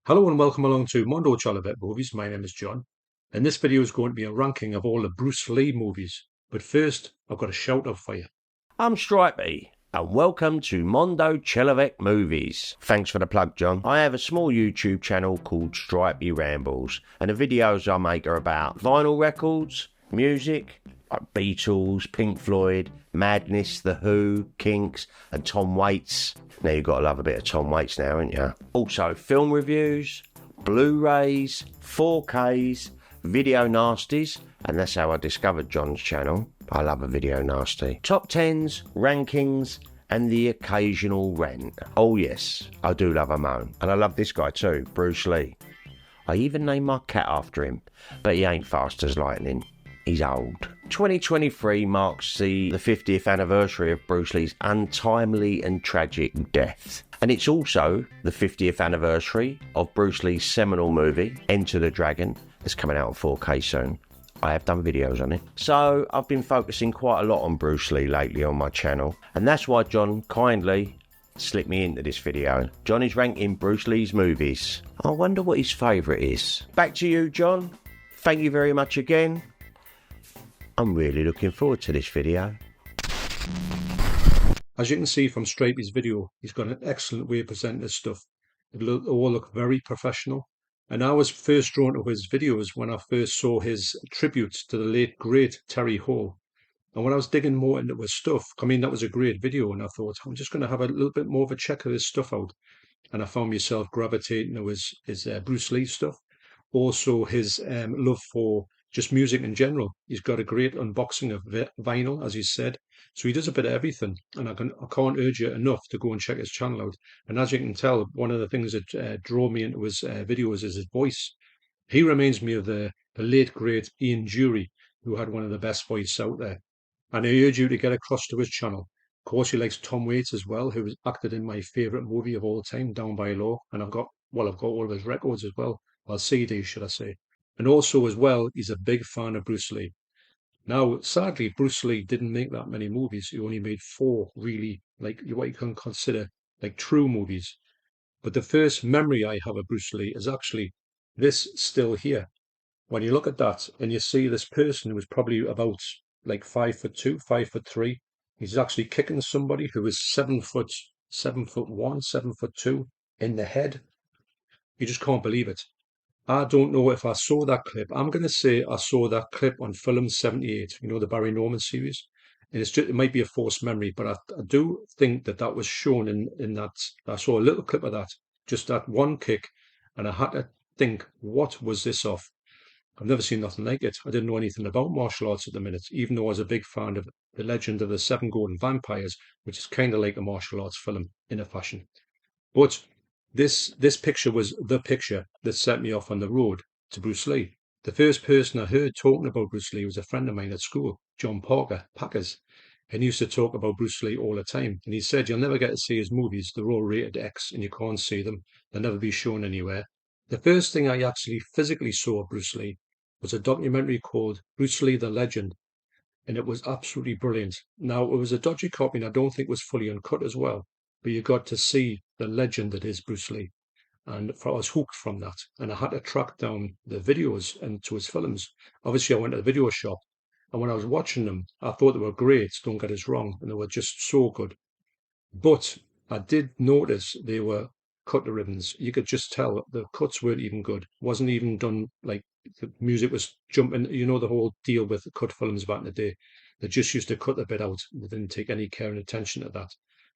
Hello and welcome along to Mondo Chelloveck movies. My name is John, and this video is going to be a ranking of all the Bruce Lee movies. But first, I've got a shout out for you. I'm Stripey, and welcome to Mondo Chelloveck Movies. Thanks for the plug, John. I have a small YouTube channel called Stripey Rambles, and the videos I make are about vinyl records, music, like Beatles, Pink Floyd, Madness, The Who, Kinks, and Tom Waits. Now you've got to love a bit of Tom Waits now, haven't you? Also, film reviews, Blu-rays, 4Ks, video nasties, and that's how I discovered John's channel. I love a video nasty. Top 10s, rankings, and the occasional rant. Oh yes, I do love a moan. And I love this guy too, Bruce Lee. I even named my cat after him, but he ain't fast as lightning. He's old. 2023 marks the 50th anniversary of Bruce Lee's untimely and tragic death. And it's also the 50th anniversary of Bruce Lee's seminal movie, Enter the Dragon, that's coming out on 4K soon. I have done videos on it. So I've been focusing quite a lot on Bruce Lee lately on my channel. And that's why John kindly slipped me into this video. John is ranking Bruce Lee's movies. I wonder what his favourite is. Back to you, John. Thank you very much again. I'm really looking forward to this video. As you can see from Stripey's video, he's got an excellent way of presenting his stuff. It'll all look very professional. And I was first drawn to his videos when I first saw his tributes to the late, great Terry Hall. And when I was digging more into his stuff, I mean, that was a great video. And I thought, I'm just going to have a little bit more of a check of his stuff out. And I found myself gravitating to his Bruce Lee stuff. Also, his love for just music in general. He's got a great unboxing of vinyl, as he said. So he does a bit of everything. And I can't urge you enough to go and check his channel out. And as you can tell, one of the things that drew me into his videos is his voice. He reminds me of the late, great Ian Dury, who had one of the best voices out there. And I urge you to get across to his channel. Of course, he likes Tom Waits as well, who has acted in my favourite movie of all time, Down by Law. And I've got all of his records as well. Well, CDs, should I say. And also, as well, he's a big fan of Bruce Lee. Now, sadly, Bruce Lee didn't make that many movies. He only made four really, like what you can consider like true movies. But the first memory I have of Bruce Lee is actually this still here. When you look at that and you see this person who was probably about like 5'2", 5'3", he's actually kicking somebody who is 7'1", 7'2" in the head. You just can't believe it. I don't know if I saw that clip. I'm going to say I saw that clip on Film 78, you know, the Barry Norman series. And it might be a false memory, but I do think that was shown in that. I saw a little clip of that, just that one kick, and I had to think, what was this off? I've never seen nothing like it. I didn't know anything about martial arts at the minute, even though I was a big fan of The Legend of the Seven Golden Vampires, which is kind of like a martial arts film in a fashion. But this picture was the picture that set me off on the road to Bruce Lee. The first person I heard talking about Bruce Lee was a friend of mine at school, John Packers. And he used to talk about Bruce Lee all the time. And he said, you'll never get to see his movies. They're all rated X and you can't see them. They'll never be shown anywhere. The first thing I actually physically saw of Bruce Lee was a documentary called Bruce Lee the Legend. And it was absolutely brilliant. Now, it was a dodgy copy and I don't think it was fully uncut as well. But you got to see the legend that is Bruce Lee. And I was hooked from that. And I had to track down the videos and to his films. Obviously, I went to the video shop. And when I was watching them, I thought they were great, don't get us wrong. And they were just so good. But I did notice they were cut to ribbons. You could just tell the cuts weren't even good. Wasn't even done like the music was jumping. You know the whole deal with the cut films back in the day. They just used to cut the bit out. They didn't take any care and attention to that.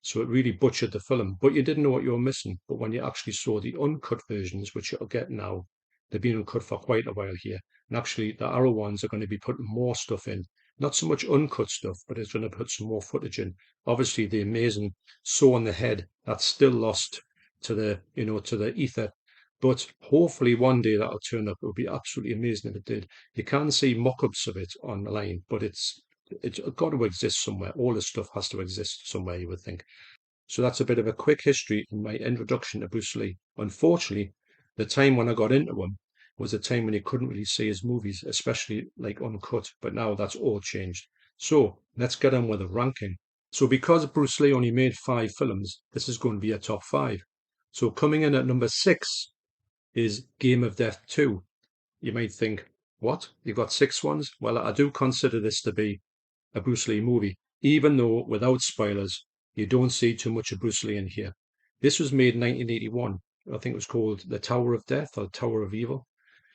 So it really butchered the film. But you didn't know what you were missing. But when you actually saw the uncut versions, which you'll get now, they've been uncut for quite a while here. And actually, the Arrow ones are going to be putting more stuff in. Not so much uncut stuff, but it's going to put some more footage in. Obviously, the amazing saw on the head, that's still lost to the, to the ether. But hopefully one day that'll turn up. It would be absolutely amazing if it did. You can see mock-ups of it online, but it's got to exist somewhere. All this stuff has to exist somewhere, you would think. So that's a bit of a quick history in my introduction to Bruce Lee. Unfortunately, the time when I got into him was a time when you couldn't really see his movies, especially like uncut, but now that's all changed. So let's get on with the ranking. So because Bruce Lee only made 5 films, this is going to be a top 5. So coming in at number 6 is Game of Death 2. You might think, what? You've got 6 ones? Well, I do consider this to be a Bruce Lee movie, even though, without spoilers, you don't see too much of Bruce Lee in here. This was made in 1981. I think it was called The Tower of Death or Tower of Evil.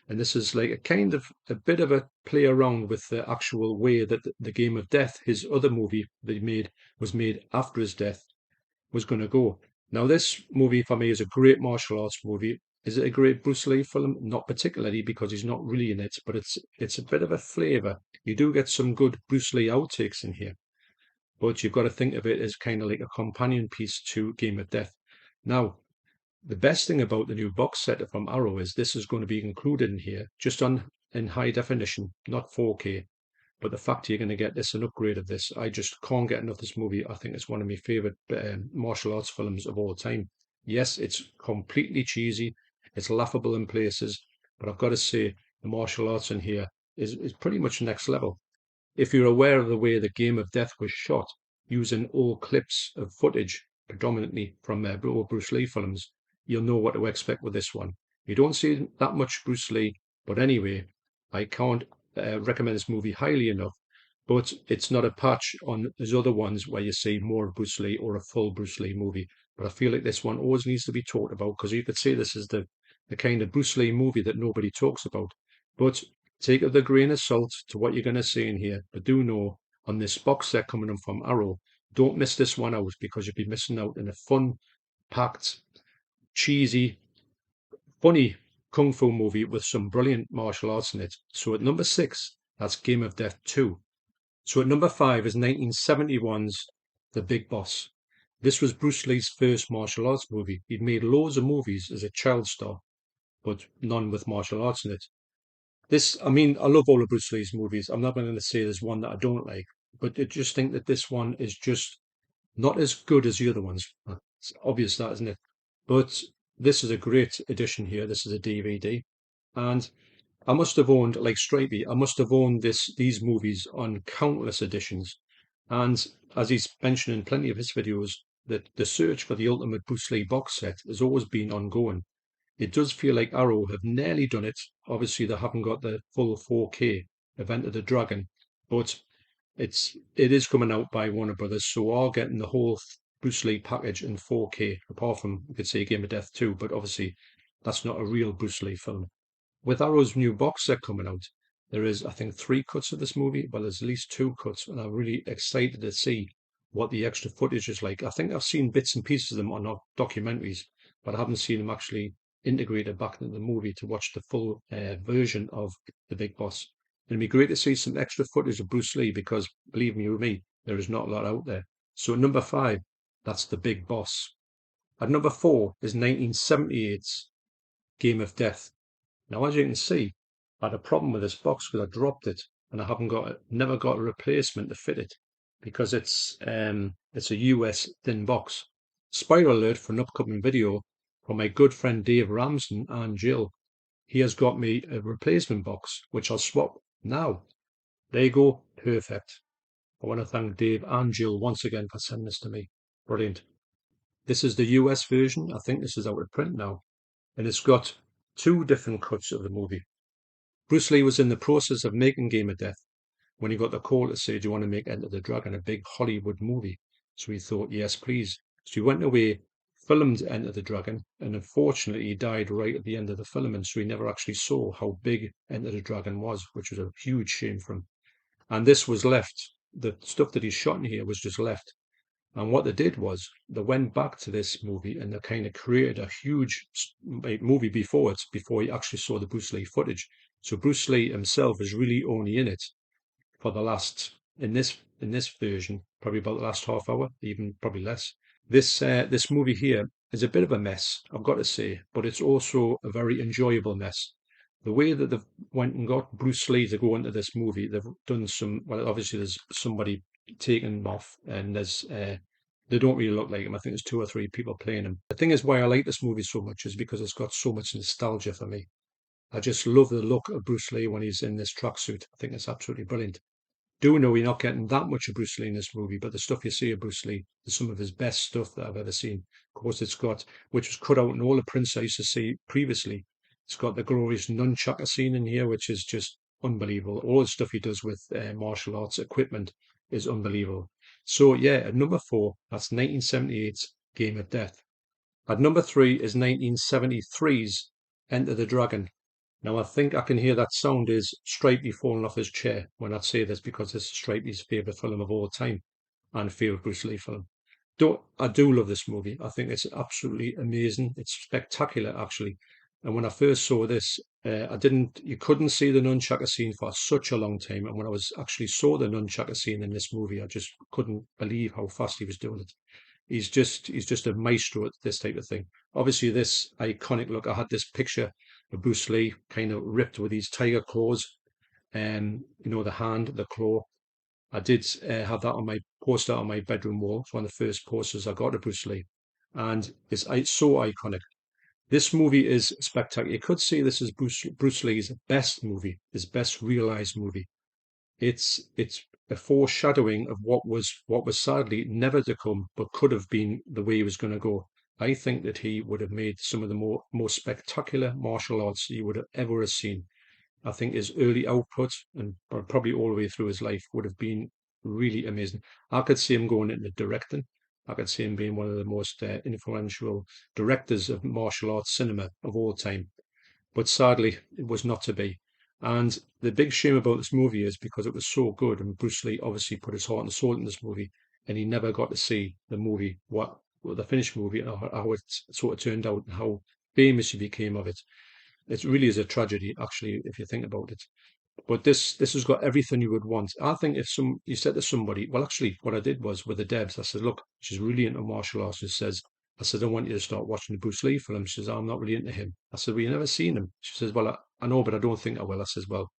And this is like a kind of a bit of a play around with the actual way that the Game of Death, his other movie that he made, was made after his death, was going to go. Now, this movie for me is a great martial arts movie. Is it a great Bruce Lee film? Not particularly, because he's not really in it, but it's a bit of a flavour. You do get some good Bruce Lee outtakes in here, but you've got to think of it as kind of like a companion piece to Game of Death. Now, the best thing about the new box set from Arrow is this is going to be included in here, just in high definition, not 4K. But the fact you're going to get this, an upgrade of this, I just can't get enough of this movie. I think it's one of my favorite martial arts films of all time. Yes, it's completely cheesy. It's laughable in places, but I've got to say the martial arts in here is pretty much next level. If you're aware of the way the Game of Death was shot, using old clips of footage, predominantly from old Bruce Lee films, you'll know what to expect with this one. You don't see that much Bruce Lee, but anyway, I can't recommend this movie highly enough. But it's not a patch on those other ones where you see more of Bruce Lee or a full Bruce Lee movie. But I feel like this one always needs to be talked about because you could say this is the kind of Bruce Lee movie that nobody talks about. But take it with a grain of salt to what you're going to see in here. But do know on this box set coming in from Arrow, don't miss this one out because you'll be missing out in a fun, packed, cheesy, funny kung fu movie with some brilliant martial arts in it. So at number 6, that's Game of Death 2. So at number 5 is 1971's The Big Boss. This was Bruce Lee's first martial arts movie. He'd made loads of movies as a child star, but none with martial arts in it. I mean, I love all of Bruce Lee's movies. I'm not going to say there's one that I don't like, but I just think that this one is just not as good as the other ones. It's obvious that, isn't it? But this is a great edition here. This is a DVD. And I must have owned, like Stripey, I must have owned these movies on countless editions. And as he's mentioned in plenty of his videos, that the search for the ultimate Bruce Lee box set has always been ongoing. It does feel like Arrow have nearly done it. Obviously, they haven't got the full 4K of Enter the Dragon, but it is coming out by Warner Brothers, so we're getting the whole Bruce Lee package in 4K, apart from, you could say, Game of Death 2, but obviously that's not a real Bruce Lee film. With Arrow's new box set coming out, there is, I think, 3 cuts of this movie. Well, there's at least 2 cuts, and I'm really excited to see what the extra footage is like. I think I've seen bits and pieces of them on documentaries, but I haven't seen them actually integrated back into the movie to watch the full version of The Big Boss. It'd be great to see some extra footage of Bruce Lee because, believe me, with me, there is not a lot out there. So at number 5, that's The Big Boss. At number 4 is 1978's Game of Death. Now, as you can see, I had a problem with this box because I dropped it and I never got a replacement to fit it because it's a US thin box. Spoiler alert for an upcoming video from my good friend Dave Ramsden and Jill. He has got me a replacement box, which I'll swap now. There you go, perfect. I want to thank Dave and Jill once again for sending this to me. Brilliant. This is the US version. I think this is out of print now. And it's got 2 different cuts of the movie. Bruce Lee was in the process of making Game of Death when he got the call to say, do you want to make Enter the Dragon, a big Hollywood movie? So he thought, yes, please. So he went away, filmed Enter the Dragon, and unfortunately he died right at the end of the filming, so he never actually saw how big Enter the Dragon was, which was a huge shame for him. And this was left. The stuff that he shot in here was just left. And what they did was they went back to this movie and they kind of created a huge movie before it, before you actually saw the Bruce Lee footage. So Bruce Lee himself is really only in it for the last, in this version, probably about the last half hour, even probably less. This movie here is a bit of a mess, I've got to say, but it's also a very enjoyable mess. The way that they've went and got Bruce Lee to go into this movie, they've done some, well, obviously there's somebody taken him off and they don't really look like him. I think there's 2 or 3 people playing him. The thing is why I like this movie so much is because it's got so much nostalgia for me. I just love the look of Bruce Lee when he's in this tracksuit. I think it's absolutely brilliant. Do know you're not getting that much of Bruce Lee in this movie, but the stuff you see of Bruce Lee is some of his best stuff that I've ever seen. Of course, it's got, which was cut out in all the prints I used to see previously. It's got the glorious nunchucker scene in here, which is just unbelievable. All the stuff he does with martial arts equipment is unbelievable. So yeah, at number 4, that's 1978's Game of Death. At number 3 is 1973's Enter the Dragon. Now I think I can hear that sound is Stripey falling off his chair when I say this, because this is Stripey's favourite film of all time and favourite Bruce Lee film. I do love this movie. I think it's absolutely amazing. It's spectacular, actually. And when I first saw this, you couldn't see the nunchucker scene for such a long time. And when I was actually saw the nunchucker scene in this movie, I just couldn't believe how fast he was doing it. He's just a maestro at this type of thing. Obviously, this iconic look. I had this picture of Bruce Lee kind of ripped with these tiger claws, and the hand, the claw. I did have that on my poster on my bedroom wall. It's one of the first posters I got of Bruce Lee, and it's so iconic. This movie is spectacular. You could say this is Bruce Lee's best movie, his best realized movie. It's a foreshadowing of what was sadly never to come, but could have been the way he was going to go. I think that he would have made some of the most spectacular martial arts you would have ever have seen. I think his early output, and probably all the way through his life, would have been really amazing. I could see him going into directing. I could see him being one of the most influential directors of martial arts cinema of all time. But sadly, it was not to be. And the big shame about this movie is because it was so good, and Bruce Lee obviously put his heart and soul in this movie, and he never got to see the movie, the finished movie, and how it sort of turned out, and how famous he became of it. It really is a tragedy, actually, if you think about it. But this has got everything you would want. I think if you said to somebody, well, actually, what I did was with the Debs, I said, look, she's really into martial arts. She says, I said, I want you to start watching the Bruce Lee film. She says, I'm not really into him. I said, well, you never seen him. She says, well, I know, but I don't think I will. I says, well,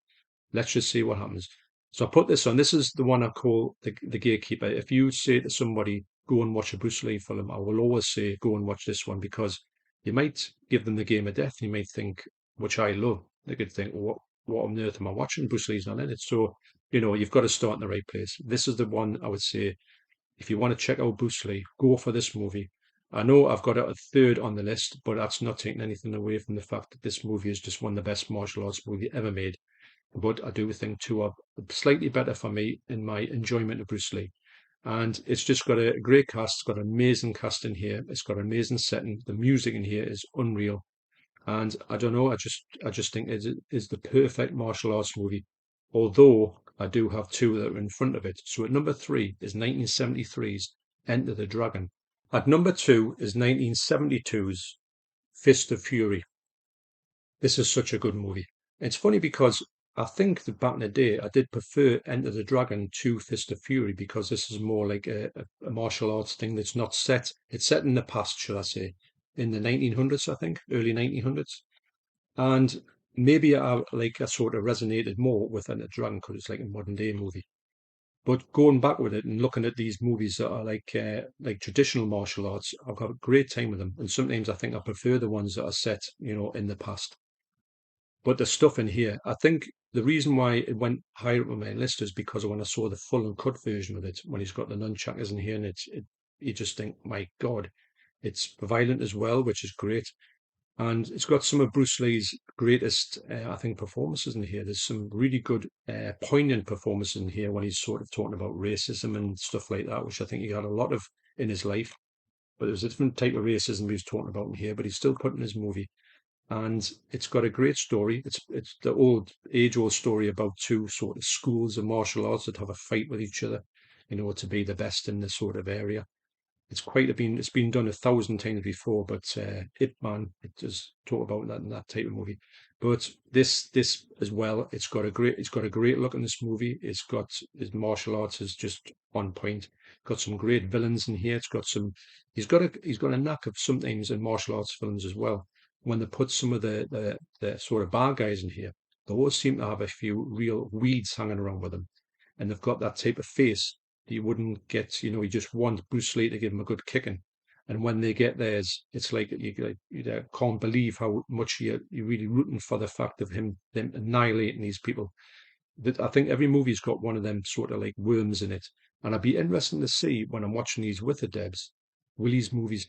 let's just see what happens. So I put this on. This is the one I call the gatekeeper. If you say to somebody, go and watch a Bruce Lee film, I will always say, go and watch this one, because you might give them the Game of Death. You might think, which I love. They could think, well, what on earth am I watching? Bruce Lee's not in it. So, you've got to start in the right place. This is the one I would say, if you want to check out Bruce Lee, go for this movie. I know I've got it a third on the list, but that's not taking anything away from the fact that this movie is just one of the best martial arts movie ever made. But I do think two are slightly better for me in my enjoyment of Bruce Lee. And it's just got a great cast. It's got an amazing cast in here. It's got an amazing setting. The music in here is unreal. And I don't know, I just think it is the perfect martial arts movie. Although I do have two that are in front of it. So at number 3 is 1973's Enter the Dragon. At number 2 is 1972's Fist of Fury. This is such a good movie. It's funny because I think that back in the day I did prefer Enter the Dragon to Fist of Fury, because this is more like a martial arts thing that's not set. It's set in the past, shall I say, in the 1900s, I think, early 1900s. And maybe I sort of resonated more with Enter the Dragon because it's like a modern day movie. But going back with it and looking at these movies that are like traditional martial arts, I've got a great time with them. And sometimes I think I prefer the ones that are set, in the past. But the stuff in here, I think the reason why it went higher up on my list is because when I saw the full and cut version of it, when he's got the nunchuckers in here, and you just think, my God, it's violent as well, which is great. And it's got some of Bruce Lee's greatest, I think, performances in here. There's some really good, poignant performances in here when he's sort of talking about racism and stuff like that, which I think he had a lot of in his life. But there's a different type of racism he was talking about in here, but he's still put in his movie. And it's got a great story. It's the age-old story about two sort of schools of martial arts that have a fight with each other, to be the best in this sort of area. It's been done 1,000 times before, but Ip Man, it does talk about that in that type of movie. But this as well, it's got a great look in this movie. It's got his martial arts is just on point. Got some great villains in here. He's got a knack of sometimes in martial arts films as well. When they put some of the sort of bad guys in here, they always seem to have a few real weeds hanging around with them, and they've got that type of face you wouldn't get, you just want Bruce Lee to give him a good kicking. And when they get theirs, it's like you can't believe how much you're really rooting for the fact of them annihilating these people. That I think every movie's got one of them sort of like worms in it. And I'd be interested to see when I'm watching these with the Debs, Willie's movies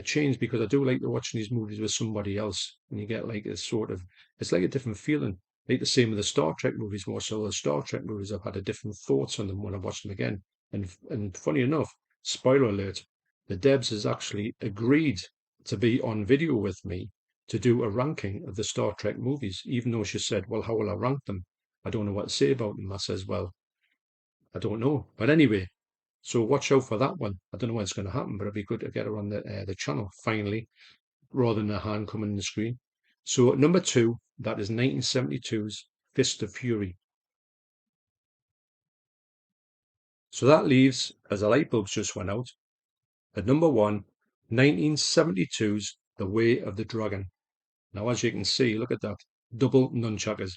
change, because I do like to watching these movies with somebody else, and you get like a sort of, it's like a different feeling. Like the same with the Star Trek movies. More so, the Star Trek movies, I've had a different thoughts on them when I watch them again. And funny enough, spoiler alert, the Debs has actually agreed to be on video with me to do a ranking of the Star Trek movies, even though she said, "Well, how will I rank them? I don't know what to say about them." I says, "Well, I don't know." But anyway, so watch out for that one. I don't know when it's going to happen, but it'd be good to get her on the channel finally, rather than a hand coming in the screen. So at number 2, that is 1972's Fist of Fury. So that leaves, as the light bulbs just went out, at number 1, 1972's The Way of the Dragon. Now, as you can see, look at that, double nunchuckers.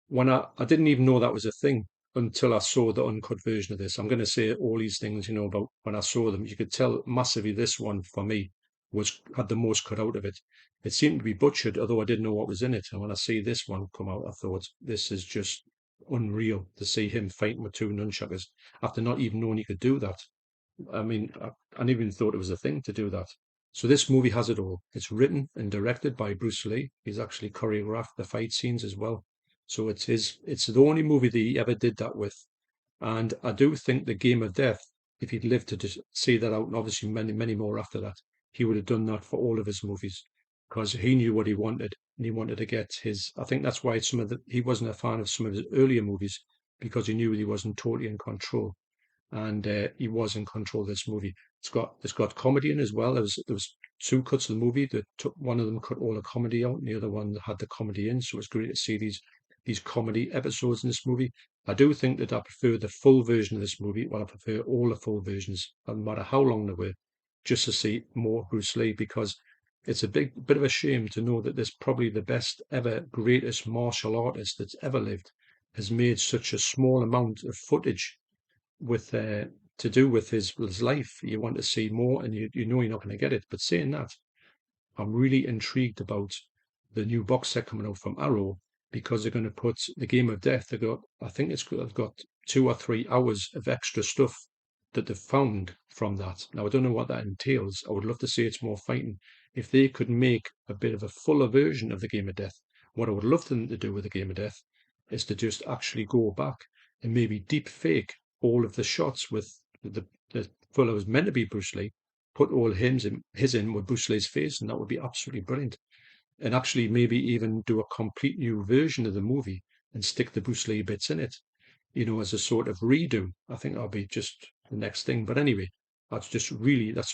When I didn't even know that was a thing until I saw the uncut version of this. I'm going to say all these things, about when I saw them. You could tell massively this one for me had the most cut out of it. It seemed to be butchered, although I didn't know what was in it. And when I see this one come out, I thought this is just unreal to see him fighting with two nunchuckers after not even knowing he could do that. I mean, I never even thought it was a thing to do that. So this movie has it all. It's written and directed by Bruce Lee. He's actually choreographed the fight scenes as well. So it's the only movie that he ever did that with. And I do think the Game of Death, if he'd lived to just see that out, and obviously many, many more after that, he would have done that for all of his movies, because he knew what he wanted, and he wanted to get his. I think that's why he wasn't a fan of some of his earlier movies, because he knew he wasn't totally in control, and he was in control of this movie. It's got comedy in as well. There was two cuts of the movie that took, one of them cut all the comedy out, and the other one had the comedy in. So it's great to see these comedy episodes in this movie. I do think that I prefer the full version of this movie. Well, I prefer all the full versions, no matter how long they were, just to see more Bruce Lee, because it's a bit of a shame to know that this probably the best ever, greatest martial artist that's ever lived has made such a small amount of footage with to do with his life. You want to see more, and you know you're not going to get it. But saying that, I'm really intrigued about the new box set coming out from Arrow, because they're going to put the Game of Death. I think they've got 2 or 3 hours of extra stuff that they've found from that. Now I don't know what that entails. I would love to see it's more fighting. If they could make a bit of a fuller version of the Game of Death, what I would love them to do with the Game of Death is to just actually go back and maybe deep fake all of the shots with the fellow who's meant to be Bruce Lee, put all his in with Bruce Lee's face, and that would be absolutely brilliant. And actually, maybe even do a complete new version of the movie and stick the Bruce Lee bits in it, as a sort of redo. I think that'll be just the next thing. But anyway, that's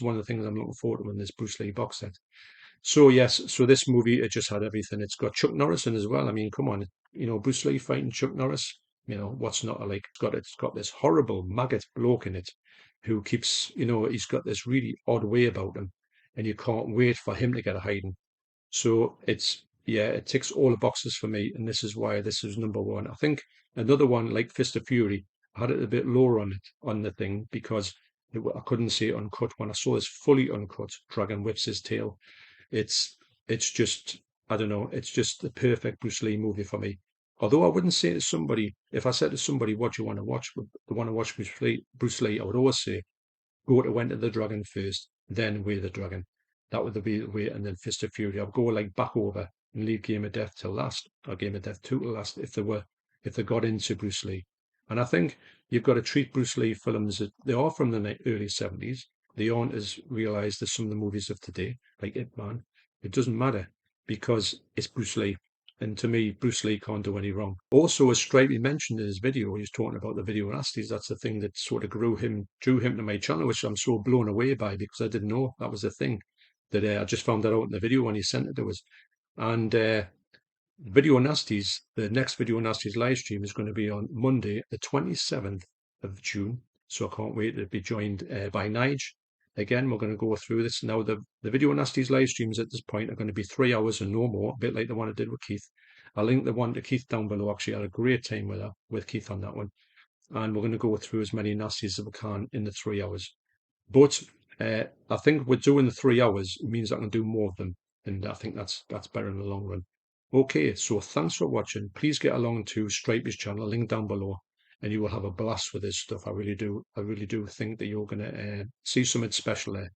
one of the things I'm looking forward to in this Bruce Lee box set. So yes, so this movie, it just had everything. It's got Chuck Norris in as well. I mean, come on, Bruce Lee fighting Chuck Norris. What's not to like? It's got this horrible maggot bloke in it, who keeps, he's got this really odd way about him, and you can't wait for him to get a hiding. So it ticks all the boxes for me, and this is why this is number 1. I think another one like Fist of Fury, I had it a bit lower on the thing, because I couldn't see it uncut. When I saw this fully uncut, Dragon whips his tail. It's just, I don't know, it's just the perfect Bruce Lee movie for me. Although I wouldn't say to somebody, if I said to somebody, what do you want to watch? They want to watch Bruce Lee, I would always say, go to Enter the Dragon first, then Way the Dragon. That would be the way, and then Fist of Fury. I'd go like back over and leave Game of Death till last, or Game of Death 2 till last, if they got into Bruce Lee. And I think you've got to treat Bruce Lee films, they are from the early 70s. They aren't as realised as some of the movies of today, like Ip Man. It doesn't matter, because it's Bruce Lee. And to me, Bruce Lee can't do any wrong. Also, as Stripey mentioned in his video, he was talking about the video nasties. That's the thing that sort of drew him to my channel, which I'm so blown away by, because I didn't know that was a thing. That I just found that out in the video when he sent it to us. And Video Nasties, the next Video Nasties live stream is going to be on Monday, the 27th of June. So I can't wait to be joined by Nige. Again, we're going to go through this. Now, the Video Nasties live streams at this point are going to be 3 hours and no more, a bit like the one I did with Keith. I'll link the one to Keith down below. Actually, I had a great time with Keith on that one. And we're going to go through as many nasties as we can in the 3 hours. But I think we're doing the 3 hours. It means I can do more of them. And I think that's better in the long run. Okay, so thanks for watching. Please get along to Stripey's channel, link down below, and you will have a blast with this stuff. I really do think that you're going to see something special there.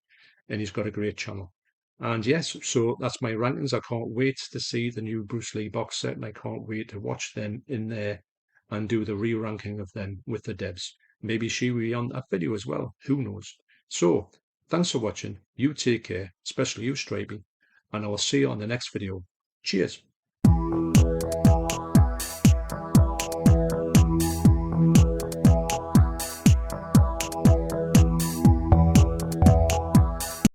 and he's got a great channel. And yes, so that's my rankings. I can't wait to see the new Bruce Lee box set, and I can't wait to watch them in there and do the re-ranking of them with the devs. Maybe she will be on that video as well. Who knows? So, thanks for watching. You take care, especially you, Stripey, and I will see you on the next video. Cheers.